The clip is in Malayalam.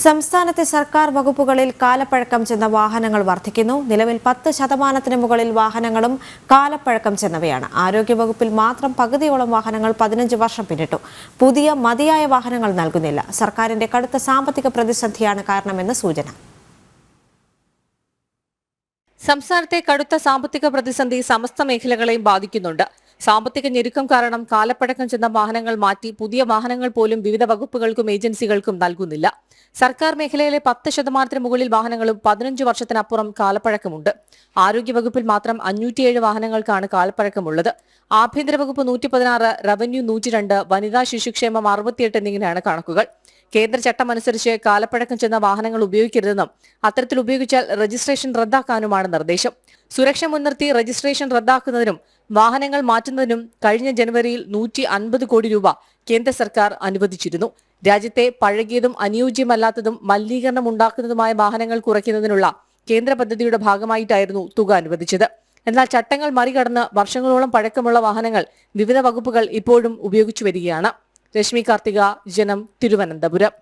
സംസ്ഥാനത്തെ സർക്കാർ വകുപ്പുകളിൽ കാലപ്പഴക്കം ചെന്ന വാഹനങ്ങൾ വർദ്ധിക്കുന്നു. നിലവിൽ 10% മുകളിൽ വാഹനങ്ങളും കാലപ്പഴക്കം ചെന്നവയാണ്. ആരോഗ്യവകുപ്പിൽ മാത്രം പകുതിയോളം വാഹനങ്ങൾ 15 വർഷം പിന്നിട്ടു. പുതിയ മതിയായ വാഹനങ്ങൾ നൽകുന്നില്ല. സർക്കാരിന്റെ കടുത്ത സാമ്പത്തിക പ്രതിസന്ധിയാണ് കാരണമെന്ന് സൂചന. സംസ്ഥാനത്തെ കടുത്ത സാമ്പത്തിക പ്രതിസന്ധി സമസ്ത മേഖലകളെയും ബാധിക്കുന്നുണ്ട്. സാമ്പത്തിക ഞെരുക്കം കാരണം കാലപ്പഴക്കം ചെന്ന വാഹനങ്ങൾ മാറ്റി പുതിയ വാഹനങ്ങൾ പോലും വിവിധ വകുപ്പുകൾക്കും ഏജൻസികൾക്കും നൽകുന്നില്ല. സർക്കാർ മേഖലയിലെ 10% മുകളിൽ വാഹനങ്ങളും 15 വർഷത്തിനപ്പുറം കാലപ്പഴക്കമുണ്ട്. ആരോഗ്യവകുപ്പിൽ മാത്രം 507 വാഹനങ്ങൾക്കാണ് കാലപ്പഴക്കമുള്ളത്. ആഭ്യന്തര വകുപ്പ് 116, റവന്യൂ 102, വനിതാ ശിശുക്ഷേമം 68 എന്നിങ്ങനെയാണ് കണക്കുകൾ. കേന്ദ്ര ചട്ടമനുസരിച്ച് കാലപ്പഴക്കം ചെന്ന വാഹനങ്ങൾ ഉപയോഗിക്കരുതെന്നും അത്തരത്തിൽ ഉപയോഗിച്ചാൽ രജിസ്ട്രേഷൻ റദ്ദാക്കാനുമാണ് നിർദ്ദേശം. സുരക്ഷ മുൻനിർത്തി രജിസ്ട്രേഷൻ റദ്ദാക്കുന്നതിനും വാഹനങ്ങൾ മാറ്റുന്നതിനും കഴിഞ്ഞ ജനുവരിയിൽ 150 കോടി രൂപ കേന്ദ്ര സർക്കാർ അനുവദിച്ചിരുന്നു. രാജ്യത്തെ പഴകിയതും അനുയോജ്യമല്ലാത്തതും മലിനീകരണം ഉണ്ടാക്കുന്നതുമായ വാഹനങ്ങൾ കുറയ്ക്കുന്നതിനുള്ള കേന്ദ്ര പദ്ധതിയുടെ ഭാഗമായിട്ടായിരുന്നു തുക അനുവദിച്ചത്. എന്നാൽ ചട്ടങ്ങൾ മറികടന്ന് വർഷങ്ങളോളം പഴക്കമുള്ള വാഹനങ്ങൾ വിവിധ വകുപ്പുകൾ ഇപ്പോഴും ഉപയോഗിച്ചു വരികയാണ്. രശ്മി കാർത്തിക, ജനം, തിരുവനന്തപുരം.